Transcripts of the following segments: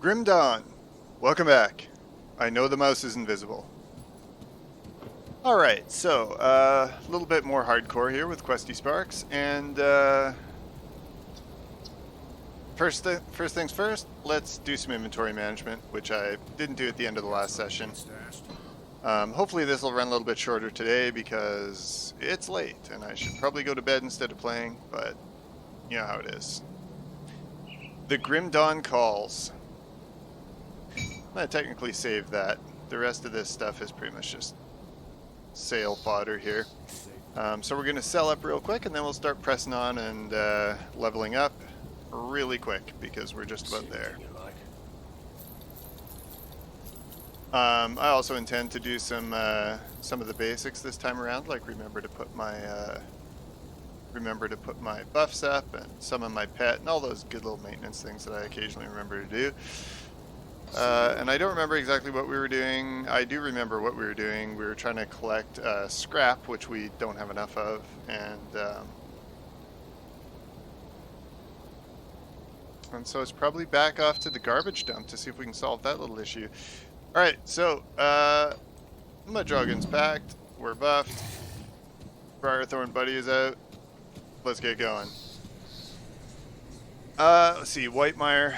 Grim Dawn, welcome back. I know the mouse is invisible. Alright, so a little bit more hardcore here with QuestySparks, and first things first, let's do some inventory management, which I didn't do at the end of the last session. Hopefully this will run a little bit shorter today because it's late, and I should probably go to bed instead of playing, but you know how it is. The Grim Dawn calls. I'm going to technically save that. The rest of this stuff is pretty much just sale fodder here. So we're going to sell up real quick, and then we'll start pressing on and leveling up really quick because we're just about there. I also intend to do some of the basics this time around, like remember to put my buffs up and some of my pet and all those good little maintenance things that I occasionally remember to do. And I don't remember exactly what we were doing. I do remember what we were doing. We were trying to collect scrap, which we don't have enough of, and so it's probably back off to the garbage dump to see if we can solve that little issue. Alright, so my Dragon's packed. We're buffed. Briarthorn Buddy is out. Let's get going. Let's see, Whitemire.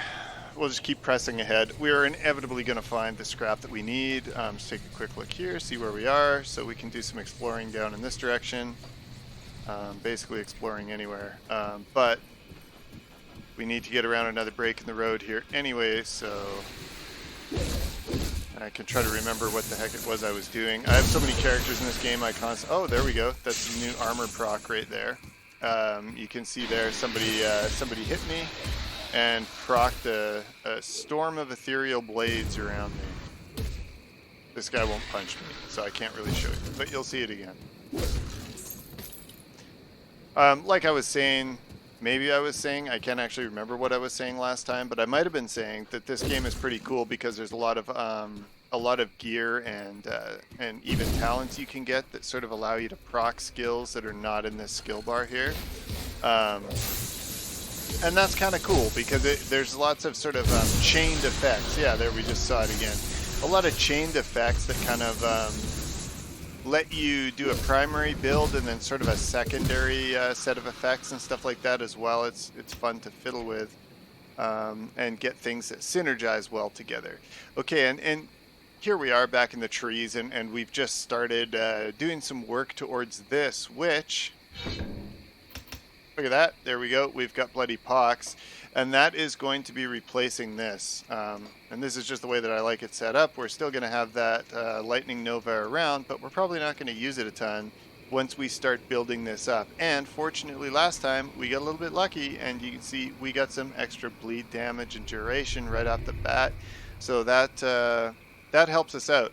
We'll just keep pressing ahead. We are inevitably going to find the scrap that we need. Let's take a quick look here, see where we are, so we can do some exploring down in this direction. Basically exploring anywhere. But we need to get around another break in the road here anyway, so I can try to remember what the heck it was I was doing. I have so many characters in this game, oh, there we go. That's the new armor proc right there. You can see there somebody hit me and procced a storm of ethereal blades around me. This guy won't punch me, so I can't really show you, but you'll see it again. Like I was saying, I can't actually remember what I was saying last time, but I might have been saying that this game is pretty cool because there's a lot of gear and even talents you can get that sort of allow you to proc skills that are not in this skill bar here. And that's kind of cool because there's lots of sort of chained effects. Yeah, there we just saw it again. A lot of chained effects that kind of let you do a primary build and then sort of a secondary set of effects and stuff like that as well. It's fun to fiddle with and get things that synergize well together. Okay, and here we are back in the trees, and we've just started doing some work towards this, which... Look at that. There we go. We've got Bloody Pox. And that is going to be replacing this. And this is just the way that I like it set up. We're still going to have that Lightning Nova around, but we're probably not going to use it a ton once we start building this up. And fortunately, last time, we got a little bit lucky, and you can see we got some extra bleed damage and duration right off the bat. So that helps us out.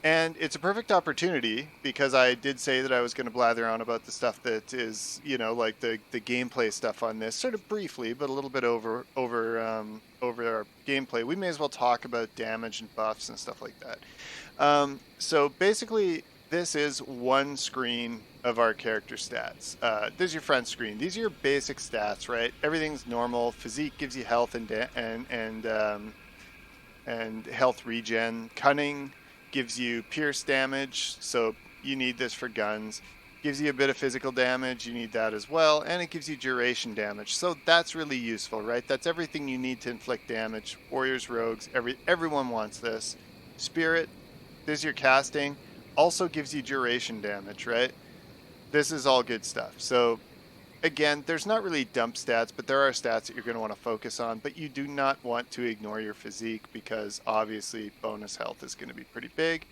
And it's a perfect opportunity because I did say that I was going to blather on about the stuff that is, like the gameplay stuff on this, sort of briefly, but a little bit over our gameplay. We may as well talk about damage and buffs and stuff like that. So basically, this is one screen of our character stats. This is your front screen. These are your basic stats, right? Everything's normal. Physique gives you health and health regen. Cunning gives you pierce damage, so you need this for guns. Gives you a bit of physical damage, you need that as well, and it gives you duration damage. So that's really useful, right? That's everything you need to inflict damage. Warriors, rogues, everyone wants this. Spirit, this is your casting, also gives you duration damage, right? This is all good stuff. So again, there's not really dump stats, but there are stats that you're going to want to focus on, but you do not want to ignore your physique because obviously bonus health is going to be pretty big.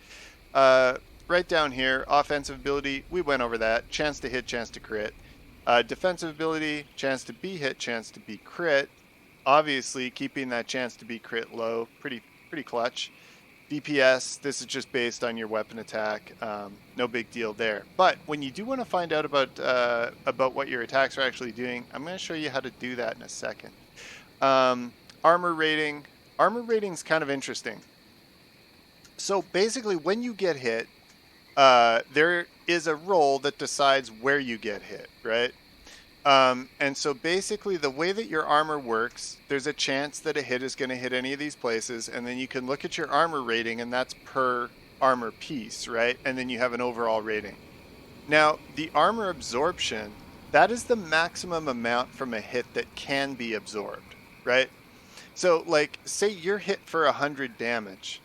Right down here, offensive ability, we went over that. Chance to hit, chance to crit. Defensive ability, chance to be hit, chance to be crit. Obviously, keeping that chance to be crit low, pretty clutch. DPS, this is just based on your weapon attack. No big deal there. But when you do want to find out about what your attacks are actually doing, I'm going to show you how to do that in a second. Armor rating. Armor rating's kind of interesting. So basically, when you get hit, there is a roll that decides where you get hit, right? And so basically the way that your armor works, there's a chance that a hit is going to hit any of these places, and then you can look at your armor rating, and that's per armor piece, right? And then you have an overall rating. Now, the armor absorption, that is the maximum amount from a hit that can be absorbed, right? So, like, say you're hit for 100 damage,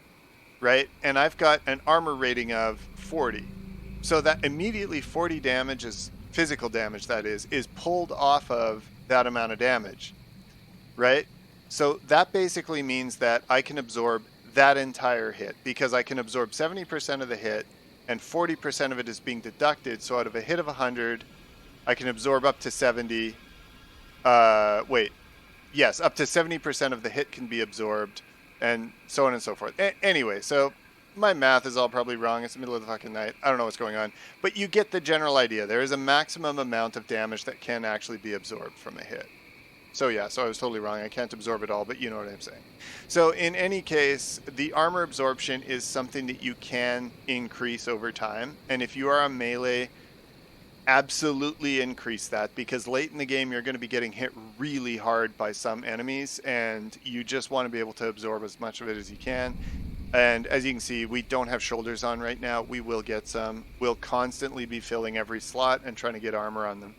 right? And I've got an armor rating of 40. So that immediately 40 damage is physical damage, that is pulled off of that amount of damage, right? So that basically means that I can absorb that entire hit because I can absorb 70% of the hit and 40% of it is being deducted. So out of a hit of 100, I can absorb up to 70. Yes, up to 70% of the hit can be absorbed, and so on and so forth. Anyway, so my math is all probably wrong. It's the middle of the fucking night. I don't know what's going on. But you get the general idea. There is a maximum amount of damage that can actually be absorbed from a hit. So yeah, so I was totally wrong. I can't absorb it all, but you know what I'm saying. So in any case, the armor absorption is something that you can increase over time. And if you are a melee, absolutely increase that, because late in the game you're going to be getting hit really hard by some enemies, and you just want to be able to absorb as much of it as you can. And as you can see, we don't have shoulders on right now. We will get some. We'll constantly be filling every slot and trying to get armor on them.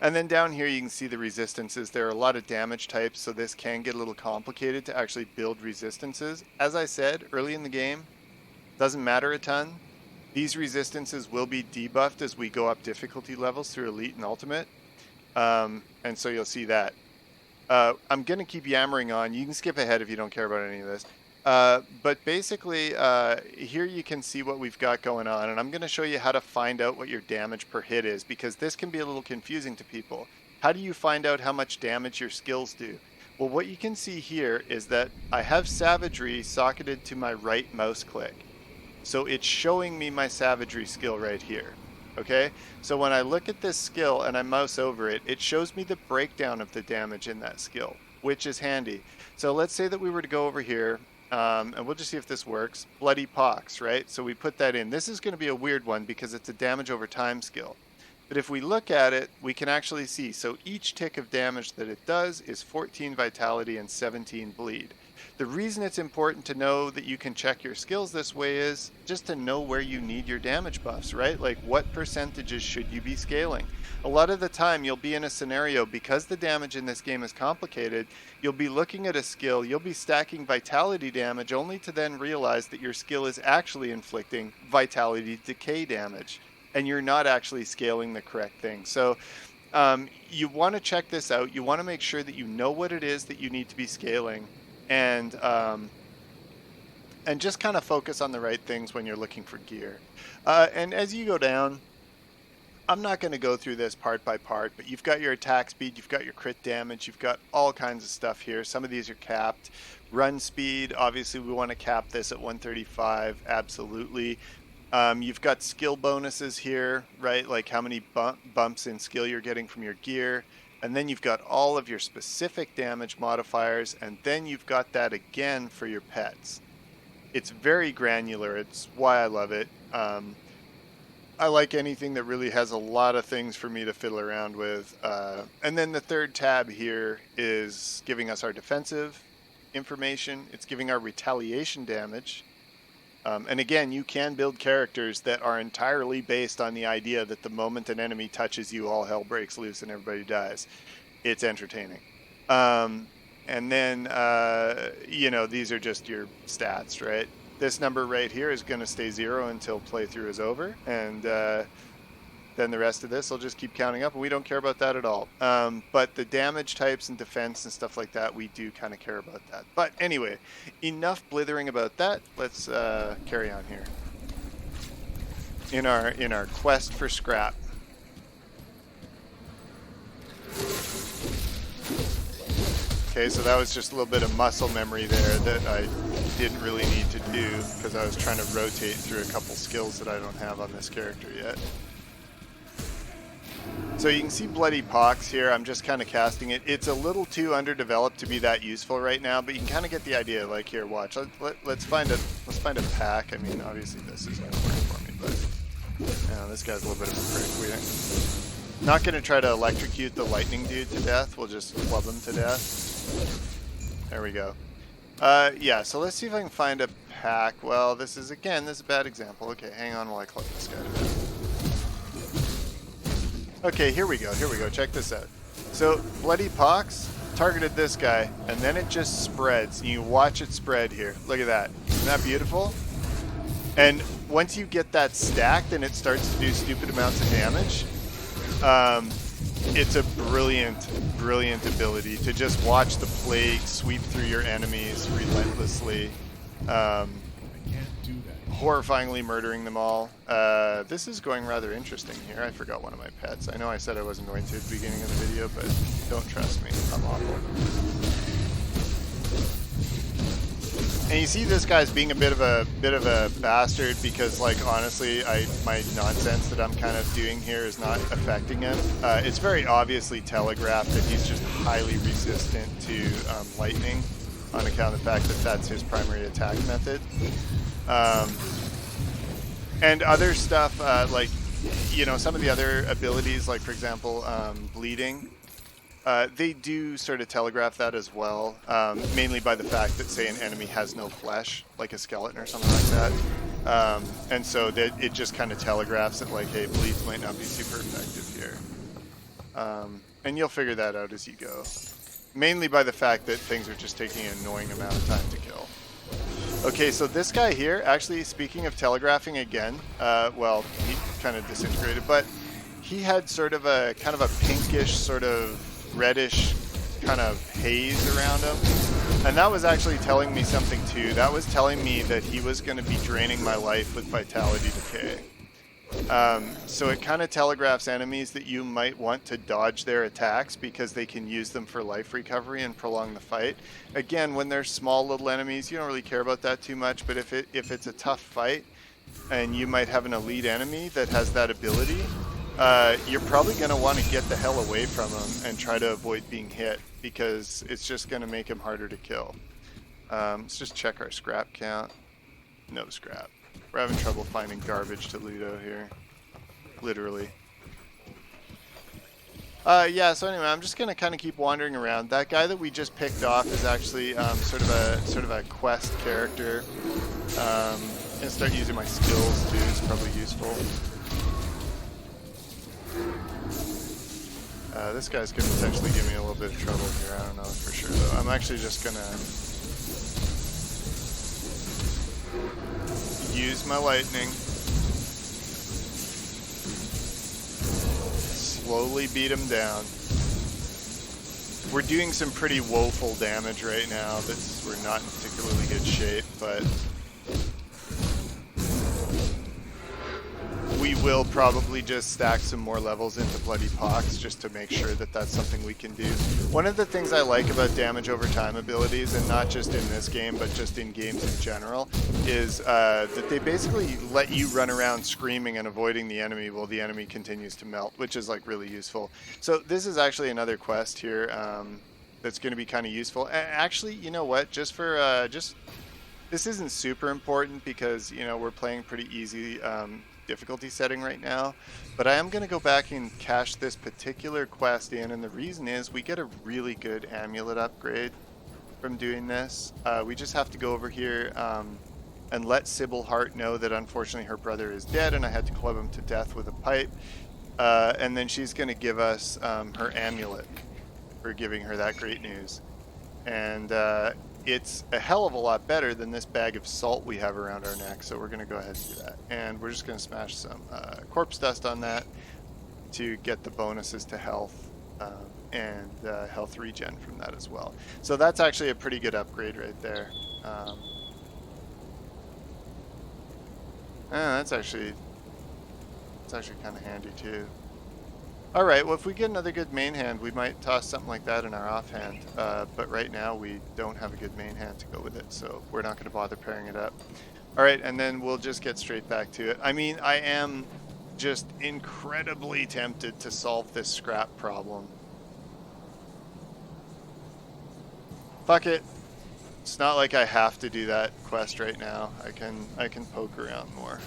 And then down here you can see the resistances. There are a lot of damage types, so this can get a little complicated to actually build resistances. As I said early in the game, doesn't matter a ton. These resistances will be debuffed as we go up difficulty levels through Elite and Ultimate. And so you'll see that. I'm going to keep yammering on. You can skip ahead if you don't care about any of this. But basically, here you can see what we've got going on. And I'm going to show you how to find out what your damage per hit is, because this can be a little confusing to people. How do you find out how much damage your skills do? Well, what you can see here is that I have Savagery socketed to my right mouse click. So it's showing me my Savagery skill right here. Okay, so when I look at this skill and I mouse over it, it shows me the breakdown of the damage in that skill, which is handy. So let's say that we were to go over here, and we'll just see if this works. Bloody Pox, right? So we put that in. This is going to be a weird one because it's a damage over time skill. But if we look at it, we can actually see. So each tick of damage that it does is 14 vitality and 17 bleed. The reason it's important to know that you can check your skills this way is just to know where you need your damage buffs, right? Like what percentages should you be scaling? A lot of the time you'll be in a scenario, because the damage in this game is complicated, you'll be looking at a skill, you'll be stacking vitality damage only to then realize that your skill is actually inflicting vitality decay damage, and you're not actually scaling the correct thing. So you want to check this out. You want to make sure that you know what it is that you need to be scaling, and just kind of focus on the right things when you're looking for gear. And as you go down, I'm not going to go through this part by part, but you've got your attack speed, you've got your crit damage, you've got all kinds of stuff here. Some of these are capped. Run speed, obviously we want to cap this at 135, absolutely. You've got skill bonuses here, right? Like how many bumps in skill you're getting from your gear. And then you've got all of your specific damage modifiers, and then you've got that again for your pets. It's very granular. It's why I love it. I like anything that really has a lot of things for me to fiddle around with. And then the third tab here is giving us our defensive information. It's giving our retaliation damage. And again, you can build characters that are entirely based on the idea that the moment an enemy touches you, all hell breaks loose and everybody dies. It's entertaining. And then, these are just your stats, right? This number right here is going to stay 0 until playthrough is over. And then the rest of this will just keep counting up, and we don't care about that at all. But the damage types and defense and stuff like that, we do kind of care about that. But anyway, enough blithering about that. Let's carry on here in our quest for scrap. Okay, so that was just a little bit of muscle memory there that I didn't really need to do because I was trying to rotate through a couple skills that I don't have on this character yet. So you can see Bloody Pox here. I'm just kind of casting it. It's a little too underdeveloped to be that useful right now, but you can kind of get the idea. Like here, watch. Let's find a pack. I mean, obviously this is going to work for me, but this guy's a little bit of a prick. Not going to try to electrocute the lightning dude to death. We'll just club him to death. There we go. Yeah, so let's see if I can find a pack. Well, this is a bad example. Okay, hang on while I club this guy to death. Okay, here we go. Check this out. So, Bloody Pox targeted this guy, and then it just spreads. You watch it spread here. Look at that. Isn't that beautiful? And once you get that stacked and it starts to do stupid amounts of damage, it's a brilliant ability to just watch the plague sweep through your enemies relentlessly, horrifyingly murdering them all. This is going rather interesting here. I forgot one of my pets. I know I said I wasn't going to at the beginning of the video, but don't trust me. I'm awful. And you see this guy's being a bit of a bastard because, like, honestly, my nonsense that I'm kind of doing here is not affecting him. It's very obviously telegraphed that he's just highly resistant to lightning on account of the fact that that's his primary attack method. And other stuff, like, you know, some of the other abilities, like, for example, bleeding. They do sort of telegraph that as well, mainly by the fact that, say, an enemy has no flesh, like a skeleton or something like that. And so that it just kind of telegraphs it, like, hey, bleeds might not be super effective here. And you'll figure that out as you go. Mainly by the fact that things are just taking an annoying amount of time to kill. Okay, so this guy here, actually, speaking of telegraphing again, well, he kind of disintegrated, but he had sort of a kind of a pinkish sort of reddish kind of haze around him, and that was actually telling me something too. That was telling me that he was going to be draining my life with vitality decay. So it kind of telegraphs enemies that you might want to dodge their attacks because they can use them for life recovery and prolong the fight. Again, when they're small little enemies, you don't really care about that too much, but if it's a tough fight and you might have an elite enemy that has that ability, you're probably going to want to get the hell away from him and try to avoid being hit because it's just going to make him harder to kill. Let's just check our scrap count. No scrap. We're having trouble finding garbage to Ludo here. Literally. Yeah, so anyway, I'm just going to kind of keep wandering around. That guy that we just picked off is actually sort of a quest character. I'm going to start using my skills too. It's probably useful. This guy's going to potentially give me a little bit of trouble here. I don't know for sure, though. I'm actually just going to use my lightning. Slowly beat him down. We're doing some pretty woeful damage right now. We're not in particularly good shape, but we will probably just stack some more levels into Bloody Pox just to make sure that that's something we can do. One of the things I like about damage over time abilities, and not just in this game, but just in games in general, is that they basically let you run around screaming and avoiding the enemy while the enemy continues to melt, which is like really useful. So this is actually another quest here that's going to be kind of useful. Actually, you know what? Just for this isn't super important because, you know, we're playing pretty easy difficulty setting right now, but I am going to go back and cache this particular quest in, and the reason is we get a really good amulet upgrade from doing this. We just have to go over here and let Sybil Hart know that unfortunately her brother is dead and I had to club him to death with a pipe, and then she's going to give us her amulet for giving her that great news. And it's a hell of a lot better than this bag of salt we have around our neck, so we're going to go ahead and do that. And we're just going to smash some corpse dust on that to get the bonuses to health and health regen from that as well. So that's actually a pretty good upgrade right there. That's actually kind of handy too. Alright, well if we get another good main hand, we might toss something like that in our offhand. But right now we don't have a good main hand to go with it, so we're not going to bother pairing it up. Alright, and then we'll just get straight back to it. I mean, I am just incredibly tempted to solve this scrap problem. Fuck it. It's not like I have to do that quest right now. I can poke around more.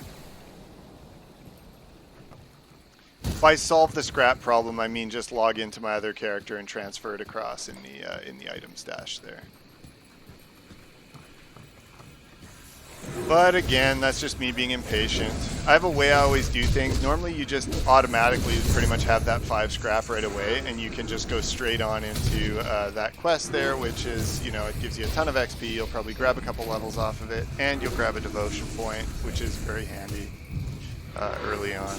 By solve the scrap problem, I mean just log into my other character and transfer it across in the item stash there. But again, that's just me being impatient. I have a way I always do things. Normally you just automatically pretty much have that 5 scrap right away, and you can just go straight on into that quest there, which is, you know, it gives you a ton of XP. You'll probably grab a couple levels off of it, and you'll grab a devotion point, which is very handy early on.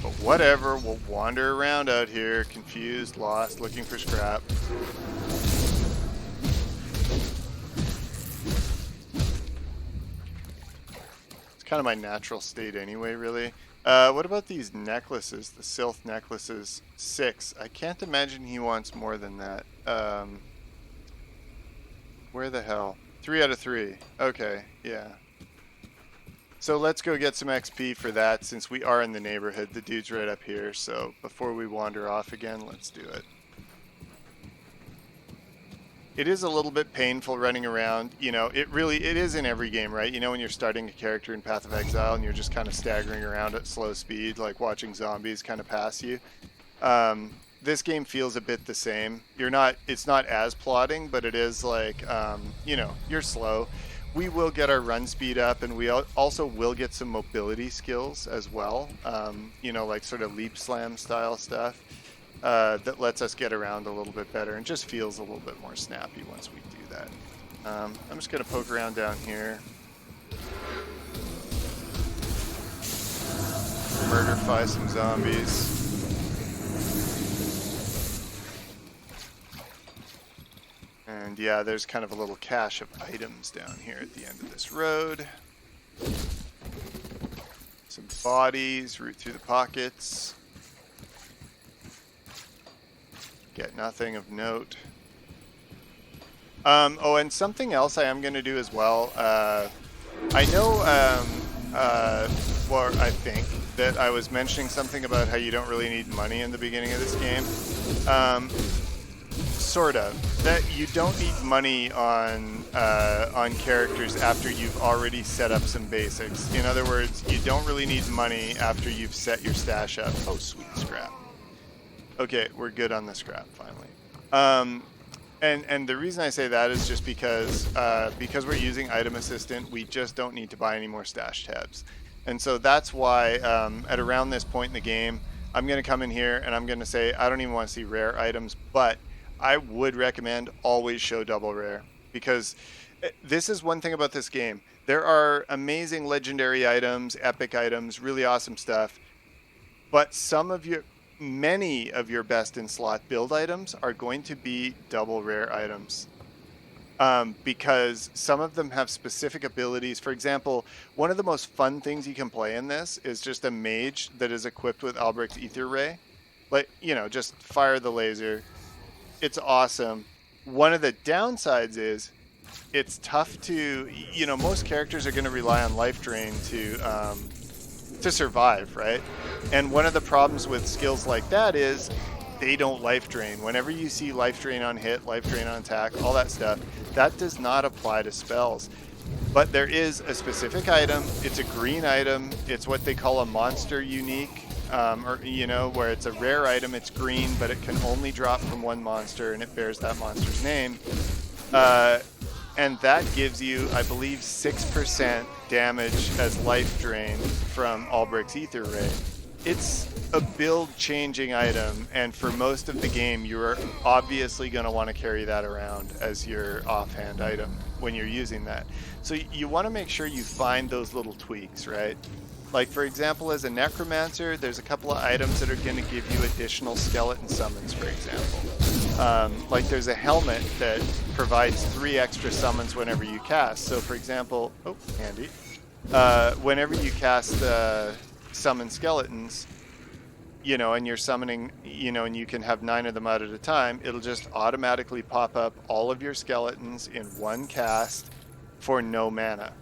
But whatever, we'll wander around out here, confused, lost, looking for scrap. Kind of my natural state anyway, really. What about these necklaces, the Sylph necklaces? 6. I can't imagine he wants more than that. Where the hell? 3 out of 3. Okay, yeah. So let's go get some XP for that since we are in the neighborhood. The dude's right up here, so before we wander off again, let's do it. It is a little bit painful running around, you know, it is in every game, right? You know, when you're starting a character in Path of Exile and you're just kind of staggering around at slow speed, like watching zombies kind of pass you. This game feels a bit the same. It's not as plodding, but it is like, you know, you're slow. We will get our run speed up, and we also will get some mobility skills as well. You know, like sort of leap slam style stuff. That lets us get around a little bit better and just feels a little bit more snappy once we do that. I'm just going to poke around down here. Murderfy some zombies. And yeah, there's kind of a little cache of items down here at the end of this road. Some bodies, root through the pockets. Get nothing of note. Oh, and something else I am going to do as well. I know, or I think, that I was mentioning something about how you don't really need money in the beginning of this game. Sort of. That you don't need money on characters after you've already set up some basics. In other words, you don't really need money after you've set your stash up. Oh, sweet scrap. Okay, we're good on the scrap finally. And the reason I say that is just because we're using Item Assistant, we just don't need to buy any more stash tabs. And so that's why at around this point in the game, I'm going to come in here and I'm going to say I don't even want to see rare items, but I would recommend always show double rare, because this is one thing about this game. There are amazing legendary items, epic items, really awesome stuff, but many of your best in slot build items are going to be double rare items, because some of them have specific abilities. For example, one of the most fun things you can play in this is just a mage that is equipped with Albrecht's Ether Ray. Like, you know, just fire the laser. It's awesome. One of the downsides is it's tough to, you know, most characters are going to rely on life drain to survive, right? And one of the problems with skills like that is they don't life drain. Whenever you see life drain on hit, life drain on attack, all that stuff, that does not apply to spells. But there is a specific item. It's a green item. It's what they call a monster unique, or, you know, where it's a rare item. It's green, but it can only drop from one monster, and it bears that monster's name. And that gives you, I believe, 6% damage as life drain from Albrecht's Ether Ray. It's a build-changing item, and for most of the game, you're obviously going to want to carry that around as your offhand item when you're using that. So you want to make sure you find those little tweaks, right? Like, for example, as a necromancer, there's a couple of items that are going to give you additional skeleton summons, for example. Like, there's a helmet that provides 3 extra summons whenever you cast. So, for example, oh, handy. Whenever you cast summon skeletons, you know, and you're summoning, you know, and you can have 9 of them out at a time, it'll just automatically pop up all of your skeletons in one cast for no mana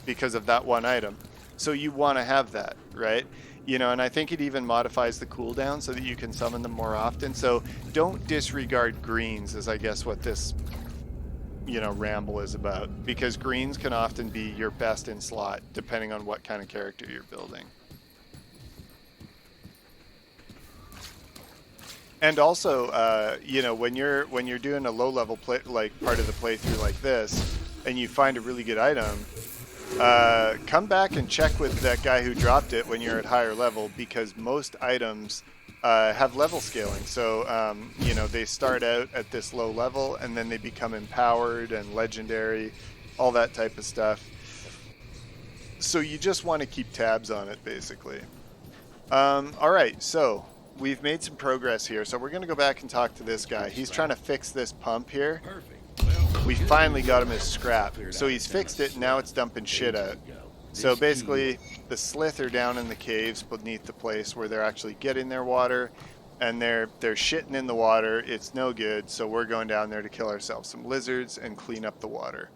because of that one item. So you want to have that, right? You know, and I think it even modifies the cooldown so that you can summon them more often. So don't disregard greens, is I guess what this, you know, ramble is about, because greens can often be your best in slot depending on what kind of character you're building. And also, you know, when you're doing a low level play, like part of the playthrough like this, and you find a really good item, come back and check with that guy who dropped it when you're at higher level, because most items have level scaling. So, you know, they start out at this low level and then they become empowered and legendary, all that type of stuff. So you just want to keep tabs on it, basically. All right, so we've made some progress here. So we're going to go back and talk to this guy. He's trying to fix this pump here. We finally got him his scrap. So he's fixed it, and now it's dumping shit out. So basically, the slith are down in the caves beneath the place where they're actually getting their water, and they're shitting in the water. It's no good, so we're going down there to kill ourselves some lizards and clean up the water.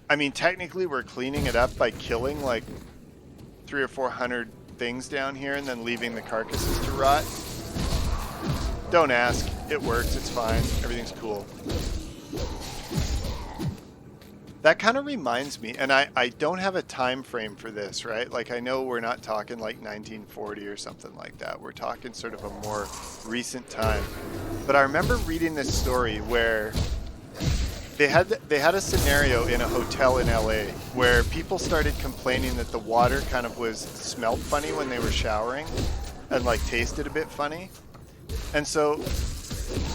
I mean, technically, we're cleaning it up by killing like 300 or 400 things down here and then leaving the carcasses to rot. Don't ask. It works. It's fine. Everything's cool. That kind of reminds me, and I don't have a time frame for this, right? Like, I know we're not talking like 1940 or something like that. We're talking sort of a more recent time. But I remember reading this story where they had a scenario in a hotel in LA where people started complaining that the water kind of smelled funny when they were showering and like tasted a bit funny. And so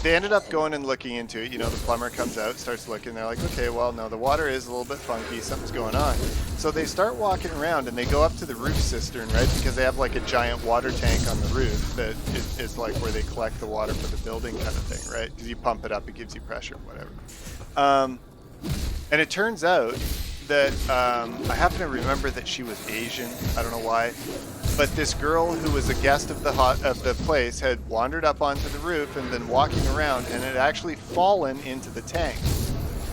they ended up going and looking into it. You know, the plumber comes out, starts looking. They're like, okay, well, no, the water is a little bit funky. Something's going on. So they start walking around and they go up to the roof cistern, right? Because they have like a giant water tank on the roof that is like where they collect the water for the building kind of thing, right? Because you pump it up, it gives you pressure, whatever. And it turns out that I happen to remember that she was Asian. I don't know why. But this girl who was a guest of the place had wandered up onto the roof and been walking around and had actually fallen into the tank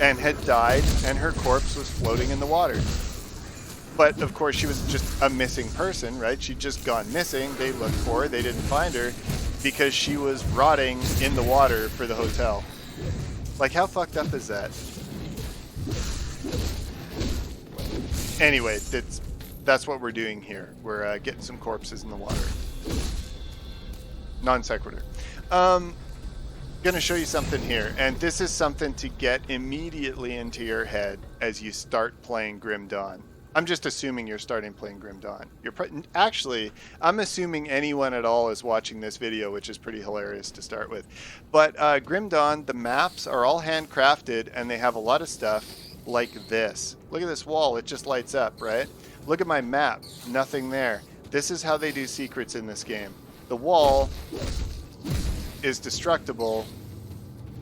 and had died, and her corpse was floating in the water. But of course she was just a missing person, right? She'd just gone missing. They looked for her. They didn't find her because she was rotting in the water for the hotel. Like, how fucked up is that? Anyway, that's what we're doing here. We're getting some corpses in the water. Non sequitur. Gonna show you something here, and this is something to get immediately into your head as you start playing Grim Dawn. I'm just assuming you're starting playing Grim Dawn. Actually, I'm assuming anyone at all is watching this video, which is pretty hilarious to start with. But Grim Dawn, the maps are all handcrafted, and they have a lot of stuff like this. Look at this wall, it just lights up, right? Look at my map, nothing there. This is how they do secrets in this game. The wall is destructible.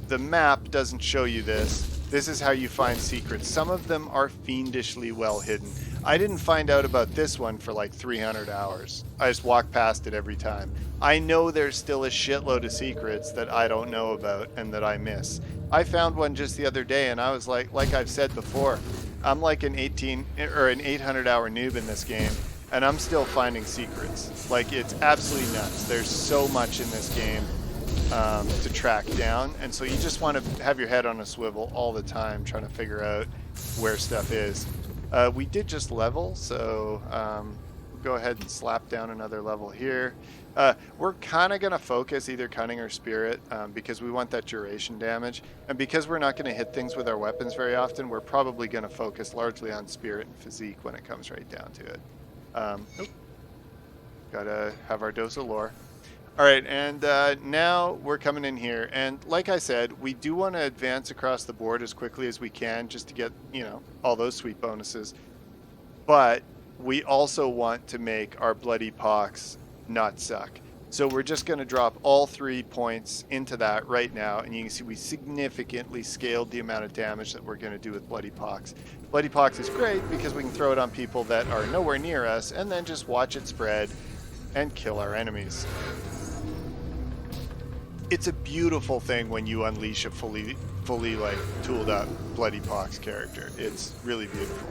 The map doesn't show you this. This is how you find secrets. Some of them are fiendishly well hidden. I didn't find out about this one for like 300 hours. I just walk past it every time. I know there's still a shitload of secrets that I don't know about and that I miss. I found one just the other day and I was like I've said before, I'm like an 800-hour noob in this game, and I'm still finding secrets. Like, it's absolutely nuts. There's so much in this game to track down, and so you just want to have your head on a swivel all the time trying to figure out where stuff is. We did just level, so we'll go ahead and slap down another level here. We're kind of going to focus either Cunning or Spirit because we want that duration damage, and because we're not going to hit things with our weapons very often, we're probably going to focus largely on Spirit and Physique when it comes right down to it. Gotta have our dose of lore. Alright, and now we're coming in here, and like I said, we do want to advance across the board as quickly as we can just to get, you know, all those sweet bonuses. But we also want to make our Bloody Pox not suck. So we're just going to drop all 3 points into that right now, and you can see we significantly scaled the amount of damage that we're going to do with Bloody Pox. Bloody Pox is great because we can throw it on people that are nowhere near us and then just watch it spread and kill our enemies. It's a beautiful thing when you unleash a fully like tooled up Bloody Pox character. It's really beautiful.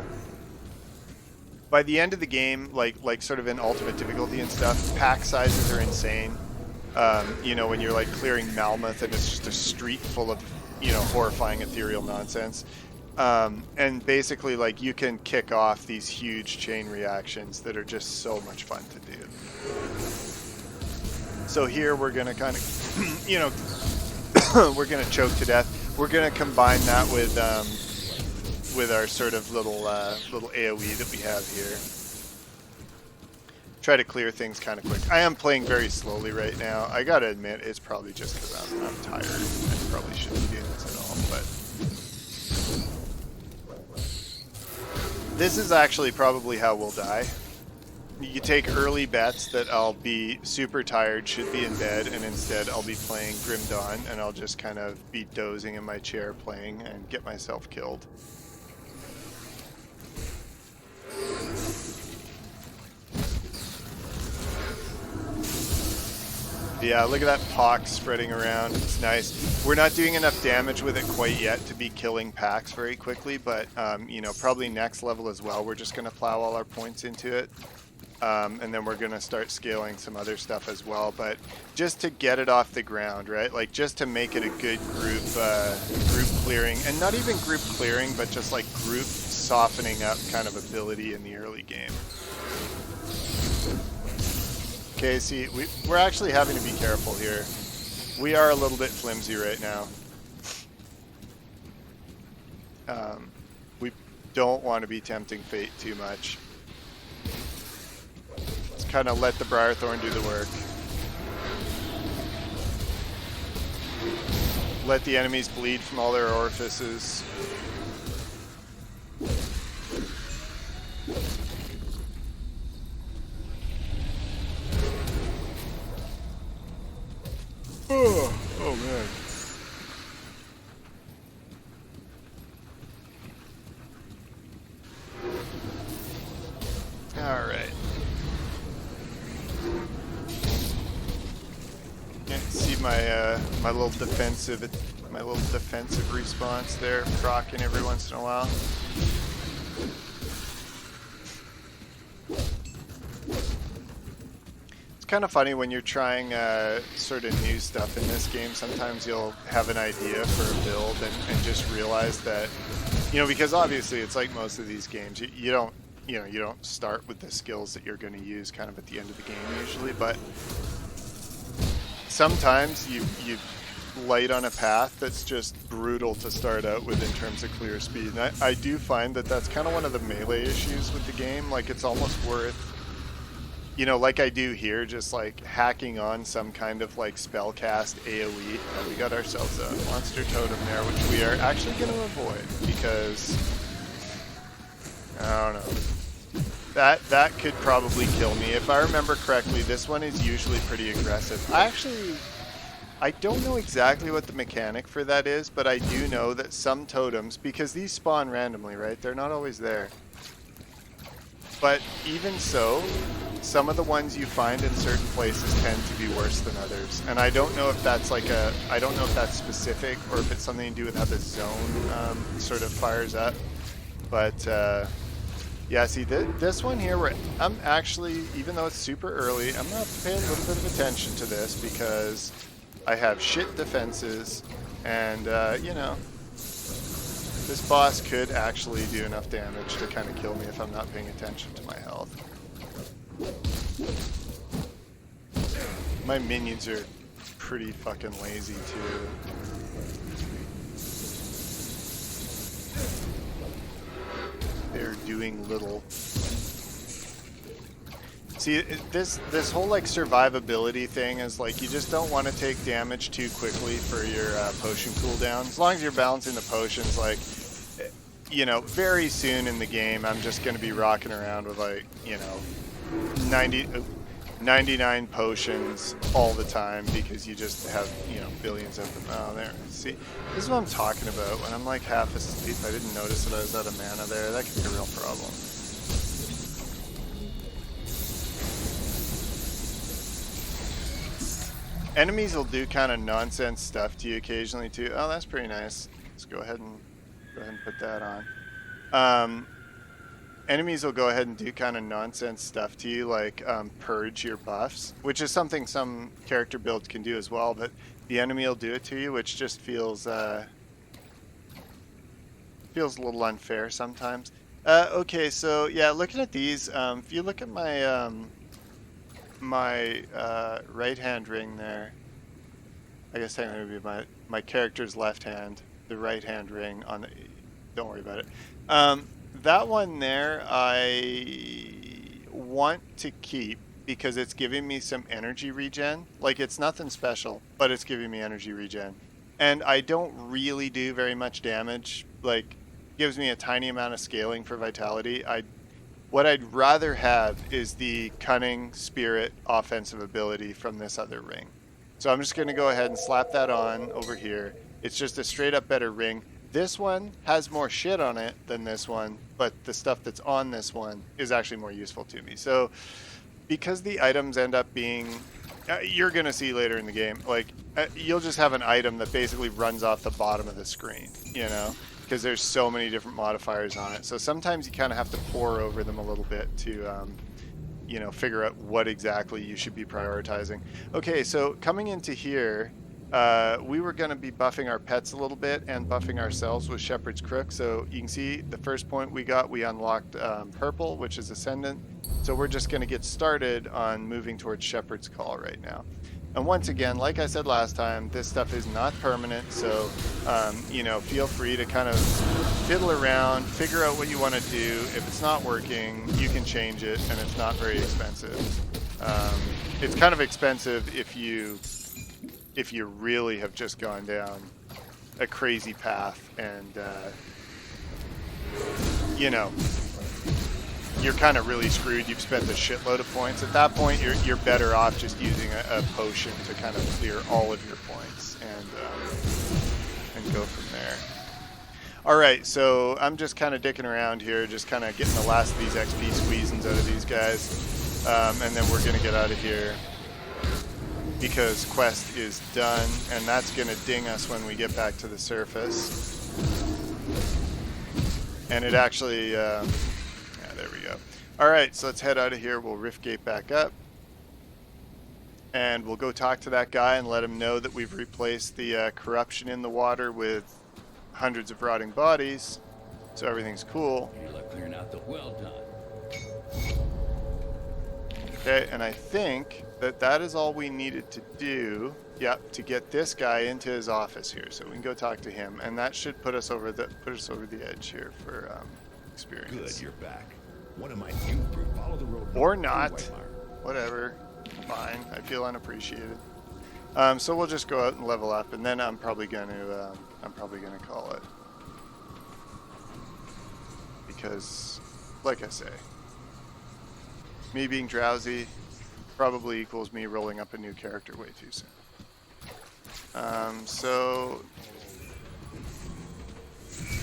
By the end of the game, like sort of in ultimate difficulty and stuff, pack sizes are insane. You know, when you're like clearing Malmouth and it's just a street full of, you know, horrifying ethereal nonsense. And basically, like, you can kick off these huge chain reactions that are just so much fun to do. So here we're going to kind of, you know, we're going to choke to death. We're going to combine that with our sort of little AoE that we have here. Try to clear things kind of quick. I am playing very slowly right now. I gotta admit, it's probably just because I'm tired. I probably shouldn't be doing this at all, but this is actually probably how we'll die. You take early bets that I'll be super tired, should be in bed, and instead I'll be playing Grim Dawn, and I'll just kind of be dozing in my chair playing and get myself killed. Yeah, look at that pox spreading around. It's nice. We're not doing enough damage with it quite yet to be killing packs very quickly, but you know, probably next level as well. We're just going to plow all our points into it, and then we're going to start scaling some other stuff as well. But just to get it off the ground, right? Like just to make it a good group clearing, and not even group clearing, but just like group softening up kind of ability in the early game. Okay, see, we're actually having to be careful here. We are a little bit flimsy right now. We don't want to be tempting fate too much. Let's kind of let the Briarthorn do the work. Let the enemies bleed from all their orifices. Oh man. All right. Yeah, see my little defensive response there, proccing every once in a while. Kind of funny when you're trying sort of new stuff in this game. Sometimes you'll have an idea for a build and just realize that, you know, because obviously it's like most of these games, you don't start with the skills that you're going to use kind of at the end of the game usually, but sometimes you light on a path that's just brutal to start out with in terms of clear speed. And I do find that that's kind of one of the melee issues with the game. Like it's almost worth, you know, like I do here, just like hacking on some kind of like spellcast AoE. Oh, we got ourselves a monster totem there, which we are actually going to avoid because, I don't know, that could probably kill me. If I remember correctly, this one is usually pretty aggressive. I don't know exactly what the mechanic for that is, but I do know that some totems, because these spawn randomly, right? They're not always there. But even so, some of the ones you find in certain places tend to be worse than others. And I don't know if that's like I don't know if that's specific or if it's something to do with how the zone sort of fires up. But yeah, see this one here, where I'm actually, even though it's super early, I'm gonna have to pay a little bit of attention to this because I have shit defenses and you know, this boss could actually do enough damage to kind of kill me if I'm not paying attention to my health. My minions are pretty fucking lazy too. They're doing little. See, this whole like survivability thing is like you just don't want to take damage too quickly for your potion cooldown. As long as you're balancing the potions, like, you know, very soon in the game, I'm just going to be rocking around with like, you know, 99 potions all the time because you just have, you know, billions of them. Oh, there. See, this is what I'm talking about. When I'm like half asleep, I didn't notice that I was out of mana there. That could be a real problem. Enemies will do kind of nonsense stuff to you occasionally too. Oh, that's pretty nice. Let's go ahead and put that on. Enemies will go ahead and do kind of nonsense stuff to you, like purge your buffs, which is something some character builds can do as well, but the enemy will do it to you, which just feels a little unfair sometimes. Okay, so yeah, looking at these, if you look at my my right hand ring there. I guess technically it would be my character's left hand, the right hand ring on the. Don't worry about it. That one there, I want to keep because it's giving me some energy regen. Like, it's nothing special, but it's giving me energy regen. And I don't really do very much damage. Like, gives me a tiny amount of scaling for vitality. What I'd rather have is the cunning spirit offensive ability from this other ring. So I'm just going to go ahead and slap that on over here. It's just a straight up better ring. This one has more shit on it than this one, but the stuff that's on this one is actually more useful to me. So because the items end up being, you're going to see later in the game, like you'll just have an item that basically runs off the bottom of the screen, you know, because there's so many different modifiers on it. So sometimes you kind of have to pore over them a little bit to, you know, figure out what exactly you should be prioritizing. Okay, so coming into here, we were going to be buffing our pets a little bit and buffing ourselves with Shepherd's Crook. So you can see the first point we got, we unlocked Purple, which is Ascendant. So we're just going to get started on moving towards Shepherd's Call right now. And once again, like I said last time, this stuff is not permanent. So, you know, feel free to kind of fiddle around, figure out what you want to do. If it's not working, you can change it, and it's not very expensive. It's kind of expensive if you really have just gone down a crazy path and, you know, you're kind of really screwed. You've spent a shitload of points. At that point, you're better off just using a potion to kind of clear all of your points and go from there. All right, so I'm just kind of dicking around here, just kind of getting the last of these XP squeezings out of these guys, and then we're gonna get out of here because quest is done, and that's gonna ding us when we get back to the surface. And it actually. There we go. All right, so let's head out of here. We'll rift gate back up. And we'll go talk to that guy and let him know that we've replaced the corruption in the water with hundreds of rotting bodies. So everything's cool. Clearing out the well done. Okay, and I think that is all we needed to do. Yep, to get this guy into his office here. So we can go talk to him. And that should put us over the edge here for experience. Good, you're back. One of my few follow the road. Or not. Whatever. Fine. I feel unappreciated. So we'll just go out and level up, and then I'm probably gonna call it. Because, like I say, me being drowsy probably equals me rolling up a new character way too soon. So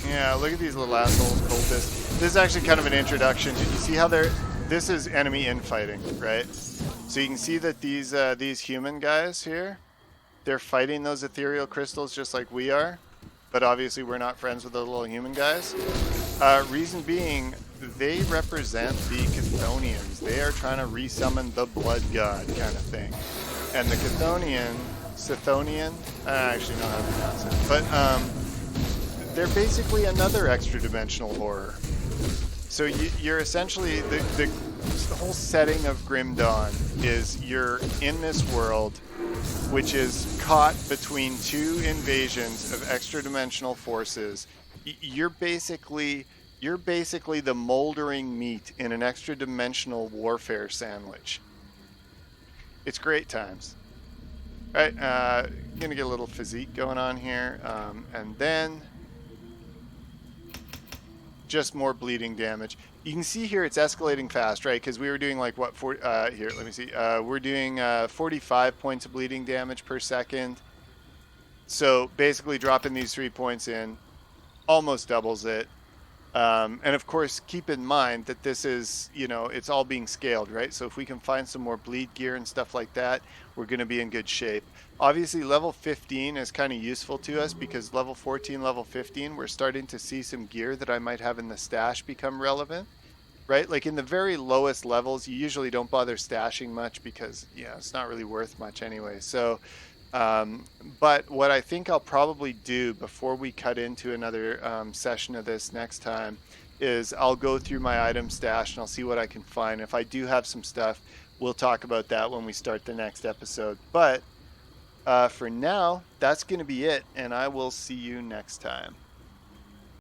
yeah, look at these little assholes, cultists. This is actually kind of an introduction. Did you see how this is enemy infighting, right? So you can see that these human guys here, they're fighting those ethereal crystals just like we are, but obviously we're not friends with the little human guys. Reason being, they represent the Chthonians. They are trying to resummon the blood god kind of thing. And the Chthonian, I actually don't know how to pronounce it, but they're basically another extra-dimensional horror. So you're essentially, the whole setting of Grim Dawn is you're in this world which is caught between two invasions of extra-dimensional forces. You're basically the moldering meat in an extra-dimensional warfare sandwich. It's great times. All right, gonna get a little physique going on here, and then just more bleeding damage. You can see here it's escalating fast, right? Because we were doing like what, here, let me see. We're doing 45 points of bleeding damage per second. So basically dropping these 3 points in almost doubles it. And of course, keep in mind that this is, you know, it's all being scaled, right? So if we can find some more bleed gear and stuff like that, we're going to be in good shape. Obviously, level 15 is kind of useful to us because level 14, level 15, we're starting to see some gear that I might have in the stash become relevant, right? Like in the very lowest levels, you usually don't bother stashing much because, yeah, it's not really worth much anyway. So, but what I think I'll probably do before we cut into another session of this next time is I'll go through my item stash and I'll see what I can find. If I do have some stuff, we'll talk about that when we start the next episode. But for now, that's going to be it, and I will see you next time.